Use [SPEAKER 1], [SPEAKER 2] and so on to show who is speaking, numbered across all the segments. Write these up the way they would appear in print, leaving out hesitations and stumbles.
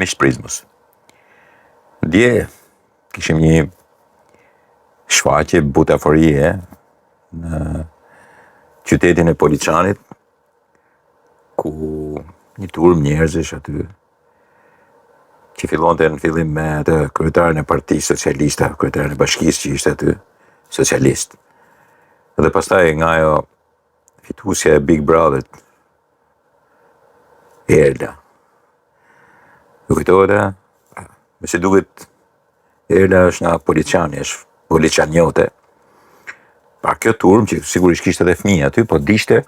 [SPEAKER 1] Miqtë Prizmës. Dje kishim një shfaqje butaforie në qytetin e Poliçanit, ku një turm njerëzish aty që fillonte në fillim me atë kryetarin e Partisë Socialiste, kryetarin e bashkisë që ishte aty, socialist. Dhe pastaj nga ajo fituesja e Big Brother, Erla. Ju kujtohet, me si duket Erla është nga Poliçani, është Poliçaniote. Pra kjo turm që sigurisht kishte edhe fëmijë aty, po dishte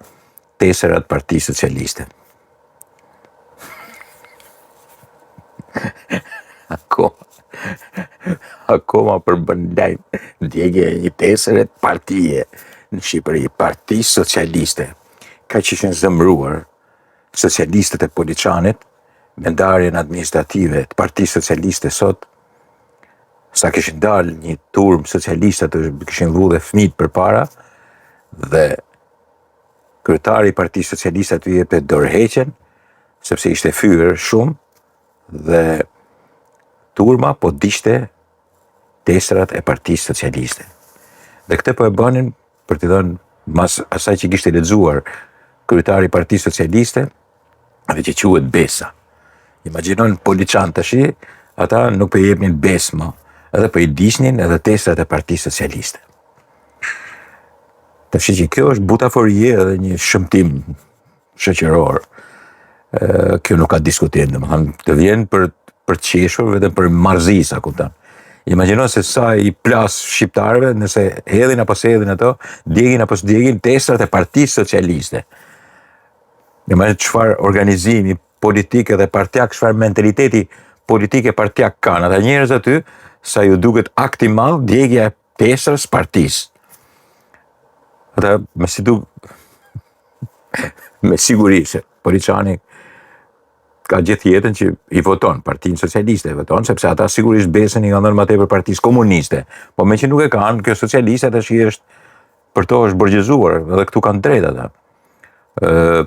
[SPEAKER 1] teserat Partisë Socialiste. Akoma përbën lajm djegje një tesere partije në Shqipëri, Partisë Socialiste. Ka që ishin zëmruar socialistët e Poliçanit me ndarjen administrative të Partisë Socialiste sot, sa kishin dalë një turm socialistët, kishin dhu dhe fëmijët përpara, dhe kryetari i Partisë Socialiste aty jepte dorëheqjen, sepse ishte fyer shumë, dhe turma po dishte teserat e Partisë Socialiste. Dhe këtë po e bënin për t'i dhënë mas asaj që kishte lexuar kryetari i Partisë Socialiste, dhe që quhet besa. Imagjinon Poliçan tash, ata nuk po i jepnin besë më, edhe po i dishnin edhe teserat e Partisë Socialiste. Tash që kjo është butaforie edhe një shëmtim shoqëror. Kjo nuk ka diskutim, domethënë të vjen për të qeshur, vetëm për marrëzi, sa kupton. Imagjino se sa i plas shqiptarëve nëse hedhin apo s'hedhin ato, djegin apo s'djegin teserat e Partisë Socialiste. Imagjino çfarë organizimi politik edhe partjak, çfarë mentaliteti politik e partjak kanë ata njerëz aty, sa ju duket akti madh djegja e teserës partisë. Ata me siguri se Poliçani ka gjithë jetën që i voton Partinë Socialiste, voton sepse ata sigurisht besën i kanë dhënë më tepër Partisë Komuniste, po me që nuk e kanë, kjo socialiste tash është për to është borgjezuar, edhe këtu kanë drejt ata.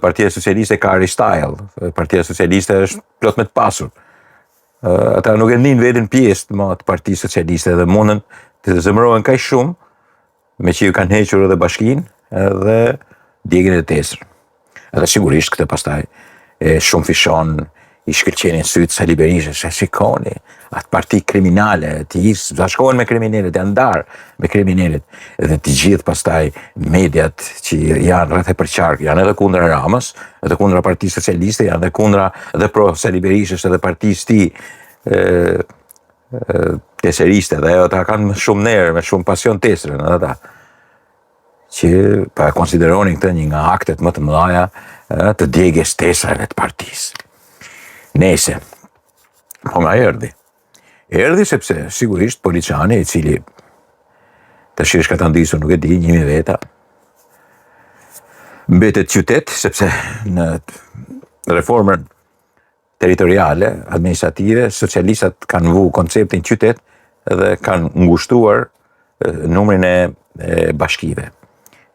[SPEAKER 1] Partia Socialiste ka Aristotle, Partia Socialiste është plot me të pasur. Ata nuk e ndin veten pjesë të Partisë Socialiste dhe mundën të zemërohen kaq shumë, me që ju kanë hequr edhe bashkinë edhe djegjen e tesër. Edhe sigurisht këtë pastaj shumë fishon, i shkëlqenin sytë Sali Berisha, shikoni, atë parti kriminale, të bashkohen me kriminalet, janë ndarë me kriminalet, edhe të gjithë pastaj mediat që janë rreth e përqark, janë edhe kundra Ramës, edhe kundra Partisë Socialiste, janë edhe kundra edhe pro Sali Berishës, edhe partisë ti teseriste, dhe ata kanë shumë nerë, me shumë pasion teserën, edhe ata, që pa konsideronin këtë një nga aktet më të mëdha të djegjes teserave të partisë. Nese, po nga erdhi. Erdhi sepse sigurisht Poliçani, i cili tash është ka ta ndisur, nuk e di, 1000 veta, mbetet qytet, sepse në reformën territoriale, administrative, socialistat kanë vu konceptin qytet dhe kanë ngushtuar numrin e bashkive.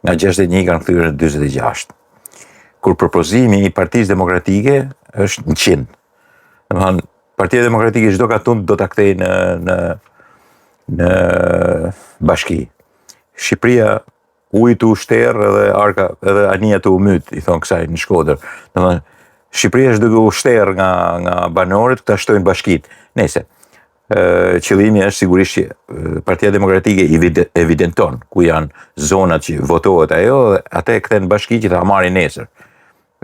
[SPEAKER 1] Nga 61 kanë kthyer në 46. Kur propozimi i Partisë Demokratike është 100. Domethënë, Partia Demokratike çdo katun do ta kthejë në bashki. Shqipëria ujit u shterr edhe arka edhe anija të u myt, i thon kësaj në Shkodër. Domethënë, Shqipëria është duke u shterr nga banorët, këta shtojnë bashkitë. Nëse qëllimi është sigurisht që Partia Demokratike evidenton ku janë zonat që votohet ajo, dhe atë e kthen bashki që ta marrin nesër.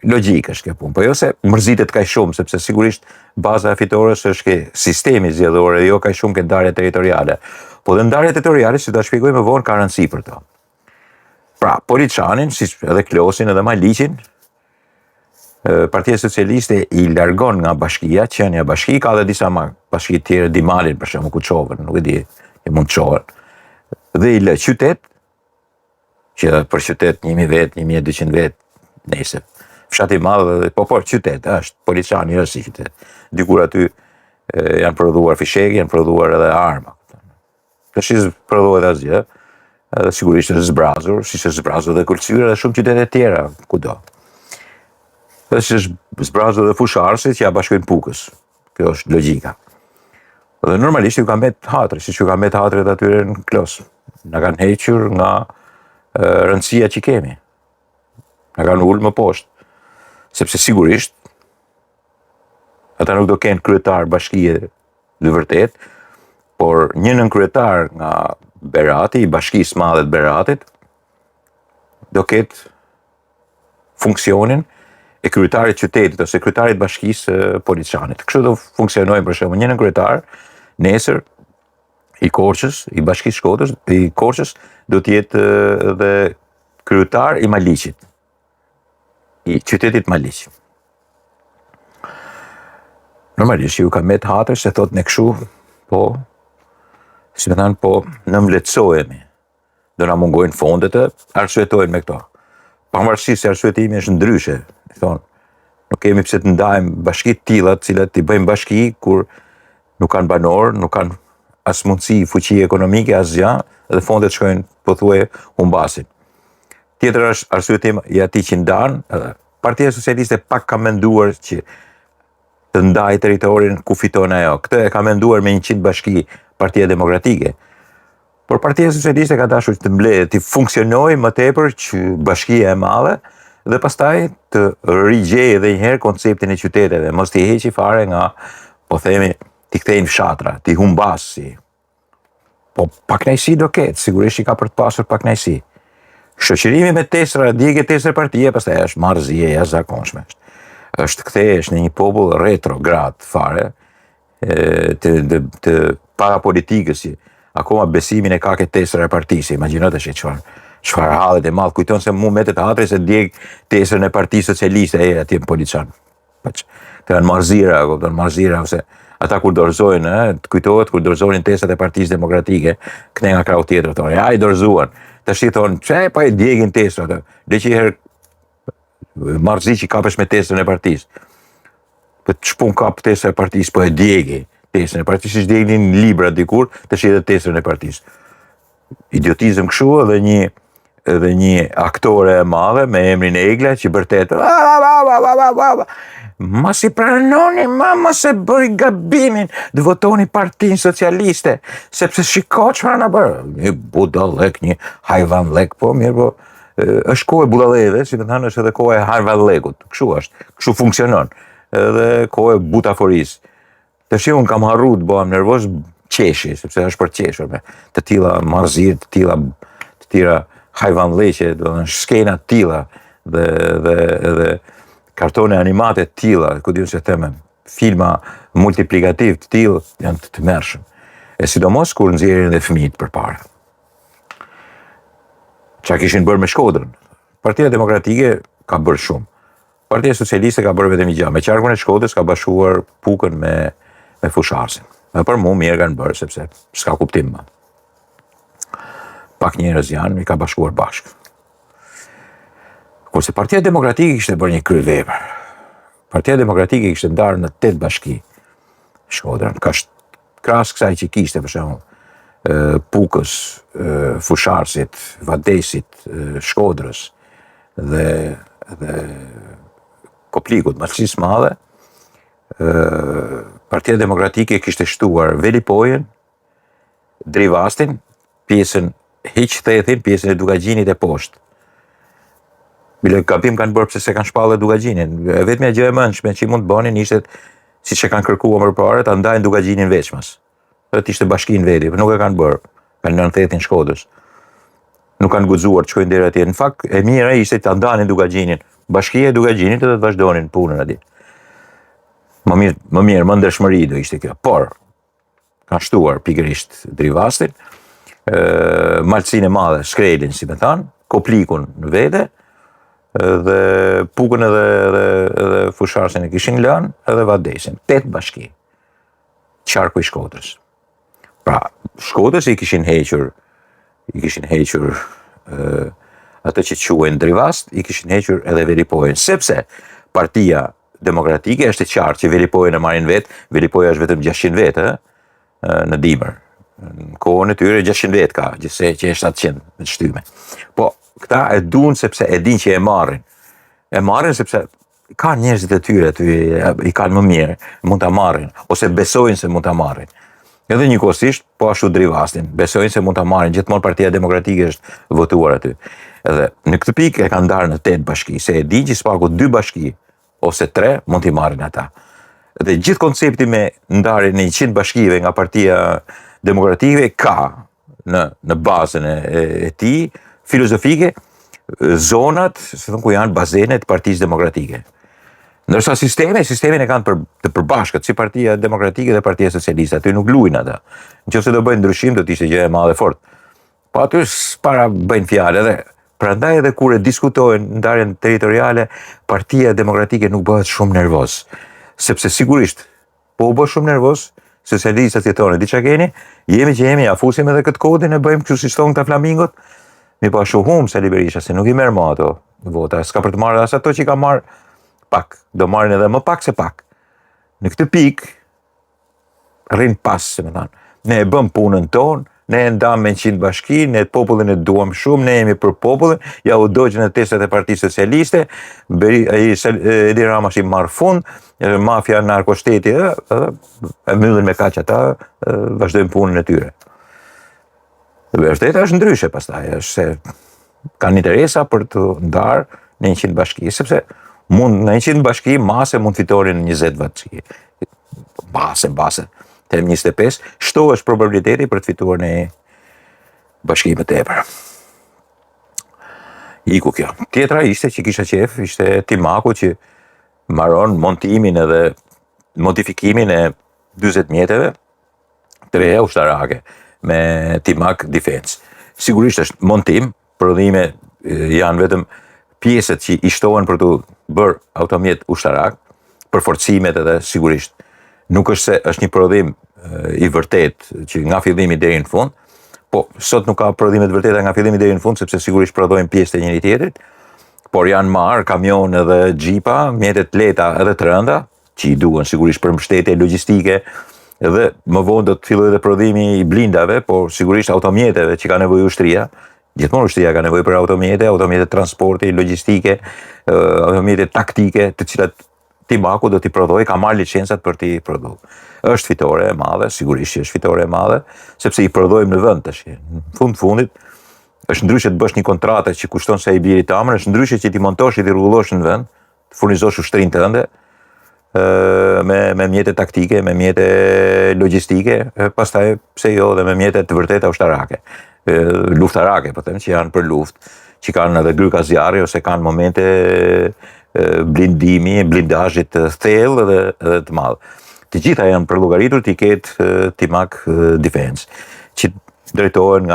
[SPEAKER 1] Logjik është kjo punë, po jo se mërzitet kaq shumë, sepse sigurisht baza e fitores është ke sistemi zgjedhor dhe jo kaq shumë ke ndarja territoriale. Po dhe ndarja territoriale, si ta shpjegoj më vonë, ka rëndësi për to. Pra, Poliçanin, si edhe Klosin edhe Maliqin, Partia Socialiste i largon nga bashkia, qenia bashki, ka dhe disa bashki tjere, Dimalin për shembull, ku çohen, nuk e di, e mund çohen. Dhe i lë qytet, që për qytet 1000 vet, 1200 vet, nëse fshati i madh, po qytet është, Poliçani është si qytet. Dikur aty janë prodhuar fishek, janë prodhuar edhe arma. Tash prodhohet asgjë, edhe sigurisht është zbrazur, si është zbrazur dhe kultura dhe shumë qytete tjera kudo. Dhe që është zbrazur dhe Fusharësit që ja bashkojnë Pukës. Kjo është logjika. Dhe normalisht ju ka mbet hatri, siç ju ka mbet hatrit atyre në Klos. Na kanë hequr nga rëndësia që kemi. Na kanë ulë më poshtë. Sepse sigurisht ata nuk do kenë kryetar bashkie në vërtet, por një nënkryetar nga Berati, i Bashkisë Madhe të Beratit, do ketë funksionin e kryetarit qytetit ose kryetarit bashkisë Poliçanit. Kështu do funksionojnë për shembull një nënkryetar nesër i Korçës, i Bashkisë Shkodrës, i Korçës do të jetë dhe kryetar i Maliqit, i qytetit Maliq. Normalisht ju ka mbet hatër se thot ne kështu, po, si me thënë, po në mletësohemi. Do na mungojnë fondet e arsyetojnë me këto. Pavarësisht se arsyetimi është ndryshe, thonë, nuk kemi pse të ndajmë bashki të tilla, të cilat i bëjmë bashki kur nuk kanë banor, nuk kanë as mundësi, fuqi ekonomike, as gjë, dhe fondet shkojnë pothuajse humbasin. Tjetër është arsyetim i atij që ndan, Partia Socialiste pak ka menduar që të ndaj territorin ku fiton ajo. Këtë e ka menduar me 100 bashki Partia Demokratike. Por Partia Socialiste ka dashur të mbledhë, të funksionojë më tepër që bashkia e madhe dhe pastaj të rigjejë edhe një herë konceptin e qyteteve, mos t'i heqi fare nga, po themi, t'i kthejnë fshatra, t'i humbasi. Po paknajsi do ketë, sigurisht i ka për të pasur paknajsi. Shoqërimi me tesra, djegje tesër partie, pastaj është marrëzie e jashtëzakonshme. Është kthehesh në një popull retrograd fare, të parapolitikës, akoma besimin e ka ke tesra e partisë. Imagjinote çfarë hallet e madh, kujton se mu metet hatri se djeg tesrën e Partisë Socialiste atje në Poliçan. Të janë marzira, ose ata kur dorëzojnë, të kujtohet kur dorëzonin tesrat e Partisë Demokratike, këne nga krau tjetër thonë, ja i dorëzuan. Tash i thonë, çe pa i djegin tesrat, le që herë marrëzi që kapesh me tesrën e partisë. Po të shpun kap tesrën e partisë, po e djegi tesrën e partisë, që djegnin libra dikur, tash edhe tesrën e partisë. Idiotizëm kështu edhe një aktore e madhe me emrin Egla që bërtet mos i pranoni, mos e bëri gabimin të votoni Partinë Socialiste, sepse shiko çfarë na bërë. Një budallek, një hajvanllek, po mirë, po është kohë e budallëve, si më thënë, është edhe kohë e hajvanllekut. Kështu është, kështu funksionon. Edhe kohë e butaforisë. Tash unë kam harru të bëhem nervoz qeshi, sepse është për qeshur me të tilla marrëzir, të tilla hajvanlleqe, do të thënë skena të tilla dhe kartone animate të tilla, ku diun se themen, filma multiplikativ të tillë janë të tmerrshëm. E sidomos kur nxjerrin dhe fëmijët përpara. Çfarë kishin bërë me Shkodrën? Partia Demokratike ka bërë shumë. Partia Socialiste ka bërë vetëm një gjë. Me qarkun e Shkodrës ka bashkuar Pukën me Fusharsin. Me për mu mirë kanë bërë, sepse s'ka kuptim më. Pak njerëz janë, i ka bashkuar bashkë. Kurse Partia Demokratike kishte bërë një kryevepër. Partia Demokratike kishte ndarë në 8 bashki Shkodrën. Krahas kësaj që kishte, për shembull, Pukës, Fusharsit, Vadesit, Shkodrës dhe Koplikut, Malësisë Madhe, Partia Demokratike kishte shtuar Velipojën, Drivastin, pjesën Hiqthethin, pjesën e Dugagjinit e poshtë. Bile gabim kanë bërë pse se kanë shpallë Dugagjinin. Vetmja gjë e mëndshme që mund të bënin ishte, siç e kanë kërkuar më parë, ta ndajnë Dugagjinin veçmas. Të ishte bashkinë veti, nuk e kanë bërë. Kanë nën thethin Shkodrës. Nuk kanë guxuar të shkojnë deri atje. Në fakt, e mira ishte ta ndanin Dugagjinin. Bashkia e Dugagjinit dhe të vazhdonin punën atje. Më mirë, më ndershmëri do ishte kjo. Por kanë shtuar pikërisht Drivastin, Malësinë e Madhe, Shkrelin, si më thanë, Koplikun në vete, dhe Pukën edhe Fusharsin e kishin lënë, edhe Vadesin. 8 bashki. Qarku i Shkodrës. Pra, Shkodrës i kishin hequr atë që quhen Drivast, i kishin hequr edhe Velipojën, sepse Partia Demokratike është e qartë që Velipojën e marrin vetë, Velipoja është vetëm 600 vetë në dimër. Në kohën e tyre 600 vetë ka, gjithse që e 700 në shtyme. Po, këta e duan sepse e din që e marrin. E marrin sepse ka njerëzit e tyre aty i kanë më mirë, mund ta marrin ose besojnë se mund ta marrin. Edhe njëkohësisht, po ashtu Drivastin, besojnë se mund ta marrin, gjithmonë Partia Demokratike është votuar aty. Edhe në këtë pikë e kanë ndarë në 8 bashki, se e di që spaku 2 bashki ose 3 mund t'i marrin ata. Dhe gjithë koncepti me ndarjen e 100 bashkive nga Partia Demokratike ka në bazën e tij filozofike zonat, ku janë bazenet e Partisë Demokratike. Ndërsa sistemin e kanë të përbashkët, si Partia Demokratike dhe Partia Socialiste, aty nuk luajnë ata. Nëse do bëjnë ndryshim, do të ishte gjë e madhe fort. Po aty para bëjnë fjalë edhe. Prandaj edhe kur e diskutojnë ndarjen territoriale, Partia Demokratike nuk bëhet shumë nervoz, sepse sigurisht po u bë shumë nervoz, socialistët jetonë, di çka keni, jemi që jemi, ja fusim edhe këtë kodin e bëjmë kështu si thonë këta flamingot. Mi pa shuhum Sali Berisha, se nuk i merr më ato vota, s'ka për të marrë as ato që i ka marrë pak, do marrin edhe më pak se pak. Në këtë pikë, rrin pas, se me thanë, ne e bëm punën tonë, ne e ndam me 100 bashki, ne popullin e duam shumë, ne jemi për popullin, ja u dogjën e testat e Partisë Socialiste, Edi Rama shi marr fund, mafia narkoshteti, e mbyllin me kaq ata, vazhdojnë punën e tyre. Dhe vërteta është ndryshe pastaj, është se kanë interesa për të ndarë në 100 bashki, sepse mund në 100 bashki mase mund fitorin 20 bashki. Base. Tem 25, shto është probabiliteti për të fituar në bashki më tepër. Iku kjo. Tjetra ishte që kisha qef, ishte Timaku që mbaron montimin edhe modifikimin e 40 mjeteve të reja ushtarake me Timak Defense. Sigurisht është montim, prodhime janë vetëm pjesët që i shtohen për të bërë automjet ushtarak, për forcimet edhe sigurisht. Nuk është se është një prodhim i vërtet që nga fillimi deri në fund, po sot nuk ka prodhime të vërteta nga fillimi deri në fund, sepse sigurisht prodhojnë pjesë të njëri tjetrit, por janë marrë kamion edhe gjipa, mjetet lehta edhe të rënda, që i duhen sigurisht për mbështetje logjistike, edhe më vonë do të fillojë edhe prodhimi i blindave, por sigurisht automjeteve që ka nevojë ushtria. Gjithmonë ushtria ka nevojë për automjete transporti, logjistike, automjete taktike, të cilat Timaku do t'i prodhoj, ka marrë licencat për t'i prodhu. Është fitore e madhe, sigurisht që është fitore e madhe, sepse i prodhojmë në vend tash. Në fundit, është ndryshe të bësh një kontratë që kushton sa i biri tamër, është ndryshe që ti montosh i t'i rregullosh në vend, të furnizosh ushtrinë tënde, me mjete taktike, me mjete logjistike, pastaj pse jo dhe me mjete të vërteta ushtarake, luftarake, po them që janë për luftë, që kanë edhe gryka zjarri ose kanë momente blindimi, blindazhit të thellë dhe të madh. Të gjitha janë përllogaritur t'i ketë Timak Defense, që drejtohen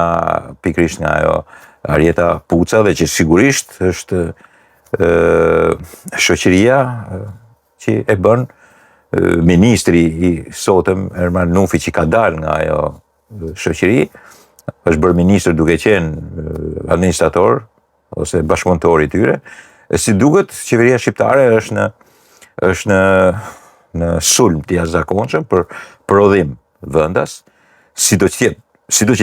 [SPEAKER 1] pikërisht nga ajo Arjeta Puca dhe që sigurisht është shoqëria që e bën ministri i sotëm Erman Nufi që ka dalë nga ajo shoqëri, është bërë ministër duke qenë administrator ose bashkëpunëtor i tyre. Si duket, qeveria shqiptare është në sulm të jashtëzakonshëm për prodhim vendas, sido që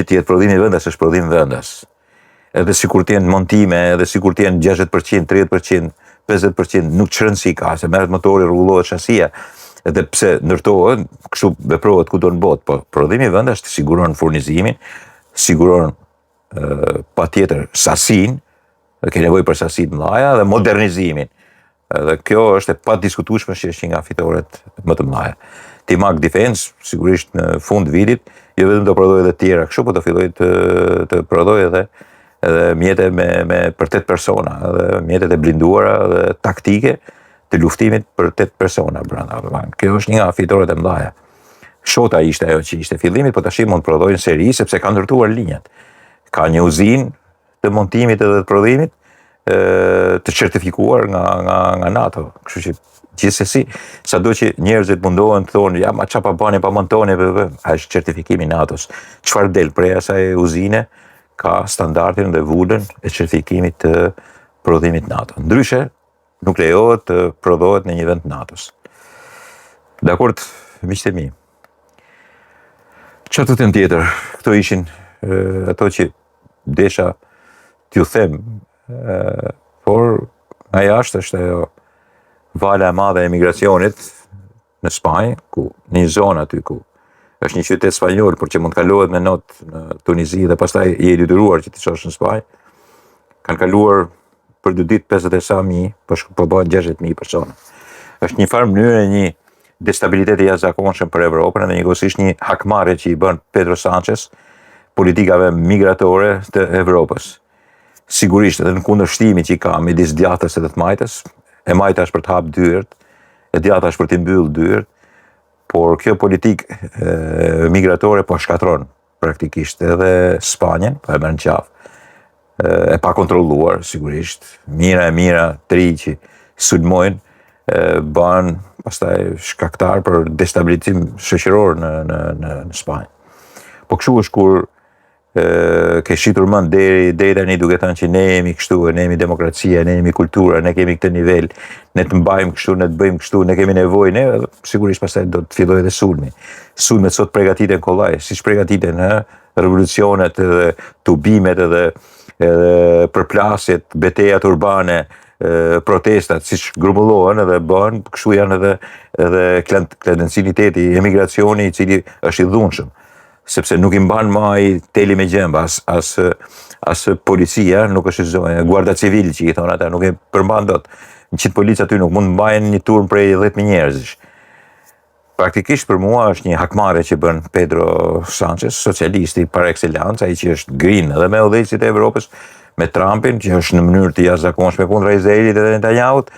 [SPEAKER 1] tjetë prodhimi vendas është prodhim vendas. Edhe sikur të jenë montime, edhe sikur të jenë 60%, 30%, 50%, nuk çrëndësi ka, se merret motori, rregullohet shasia, edhe pse ndërtohet, kështu veprohet kudo në botë, po prodhimi vendas të siguron furnizimin, siguron patjetër sasinë, ke nevojë për sasi të mëdha dhe modernizimin. Dhe kjo është e padiskutueshme që është një nga fitoret më të mëdha. Timak Defense sigurisht në fund vitit jo vetëm do prodhojë edhe të tjera, kështu po do fillojë të prodhojë edhe mjete për 8 persona, edhe mjetet e blinduara dhe taktike të luftimit për 8 persona brenda. Kjo është një nga fitoret e mëdha. Shota ishte ajo që ishte fillimit, po tash mund të prodhojnë seri sepse kanë ndërtuar linjat. Ka një uzinë të montimit edhe të prodhimit të certifikuar nga NATO. Kështu që gjithsesi, sado që njerëzit mundohen të thonë, ja ma qa pa bani, pa montoni, a është certifikimi NATO-s. Çfarë del prej asaj uzine, ka standardin dhe vullën e certifikimit të prodhimit NATO. Ndryshe, nuk lejohet të prodhohet në një vend NATO-s. Dakord, miqtë e mi. Çfarë të them tjetër? Këto ishin ato që desha t'ju them, por nga jashtë është ajo vala e madhe e emigracionit në Spanjë, ku një zonë aty ku është një qytet spanjol, por që mund kalohet me not në Tunizi dhe pastaj i detyruar që të çosh në Spanjë, kanë kaluar për 2 ditë 50.000, po bëhen 60.000 persona. Është një farë mënyrë e një destabiliteti jashtëzakonshëm për Evropën dhe njëkohësisht një hakmarrje që i bën Pedro Sanchez politikave migratore të Evropës. Sigurisht edhe në kundërshtimin që i ka midis djathtës edhe të majtës, e majta është për të hapë dyert, e djatha është për të mbyllë dyert, por kjo politikë migratore po shkatron praktikisht edhe Spanjën, po e merr në qafë. E pa kontrolluar, sigurisht, mira të ri që sulmojnë, bën pastaj shkaktar për destabilizim shoqëror në Spanjë. Po kështu është kur ke shitur mend deri tani duke thënë që ne jemi kështu, ne jemi demokracia, ne jemi kultura, ne kemi këtë nivel, ne të mbajmë kështu, ne të bëjmë kështu, ne kemi nevojë, ne sigurisht pastaj do të fillojë edhe sulmi. Sulmet sot përgatiten kollaj, siç përgatiten revolucionet edhe tubimet edhe përplasjet, betejat urbane, protestat, siç grumbullohen edhe bëhen, kështu janë edhe klandestiniteti, emigracioni i cili është i dhunshëm, sepse nuk i mban më ai teli me gjemba, as policia, nuk është zonja, guarda civil që i thonë ata, nuk e përmban dot. 100 policë aty nuk mund të mbajnë një turm prej 10.000 njerëzish. Praktikisht për mua është një hakmarrje që bën Pedro Sanchez, socialisti par excellence, ai që është green edhe me udhëheqësit e Evropës, me Trumpin, që është në mënyrë të jashtëzakonshme kundra Izraelit edhe Netanyahut,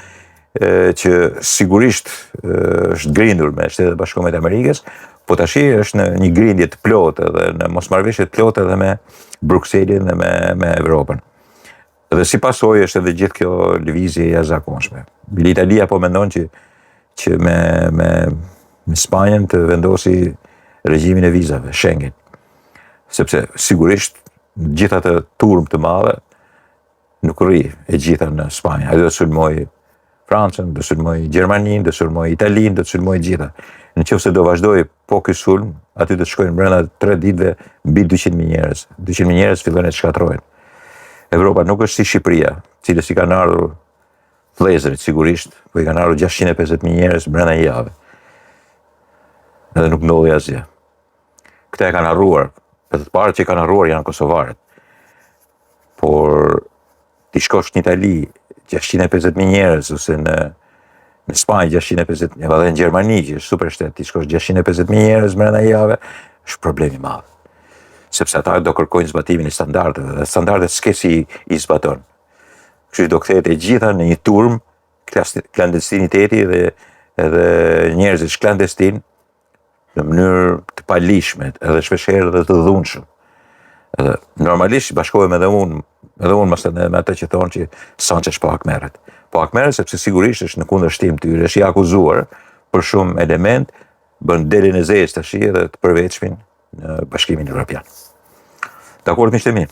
[SPEAKER 1] që sigurisht është grindur me Shtetet Bashkuara të Amerikës, po tash është në një grindje të plotë edhe në mosmarrëveshje të plotë edhe me Brukselin dhe me Evropën. Dhe si pasojë është edhe gjithë kjo lëvizje e jashtëzakonshme. Italia po mendon që me Spanjën të vendosi regjimin e vizave, Schengen. Sepse sigurisht gjitha të turm të madhe nuk rri e gjitha në Spanjë. Ai do të sulmoj Francën, do të sulmoj Gjermaninë, do të sulmoj Italinë, do të sulmoj gjitha. Nëse do vazhdoj po ky sulm, aty do të shkojnë brenda 3 ditëve mbi 200.000 njerëz. 200.000 njerëz fillojnë të shkatrojnë. Evropa nuk është si Shqipëria, cilës i kanë ardhur vëllezërit sigurisht, po i kanë ardhur 650.000 njerëz brenda një jave. Edhe nuk ndodhi asgjë. Këta e kanë harruar, e të parët që i kanë harruar janë kosovarët. Por ti shkosh në Itali 650.000 njerëz, ose në Spanjë 650.000, edhe në Gjermani që është super shtet, ti shkosh 650.000 njerëz brenda një jave, është problem i madh. Sepse ata do kërkojnë zbatimin e standardeve, dhe standardet s'kesi i zbaton. Kështu do kthehet e gjitha në një turm klandestiniteti dhe edhe njerëzish klandestin në mënyrë të palishme, edhe shpeshherë dhe të dhunshëm. Edhe normalisht bashkohem edhe unë mas me ata që thonë që Sanchez po hakmerret. Po hakmerret sepse sigurisht është në kundërshtim tyre, është i akuzuar për shumë element, bën delin e zezë tash edhe të përveçmin në Bashkimin Evropian. Dakord, miqtë e mi?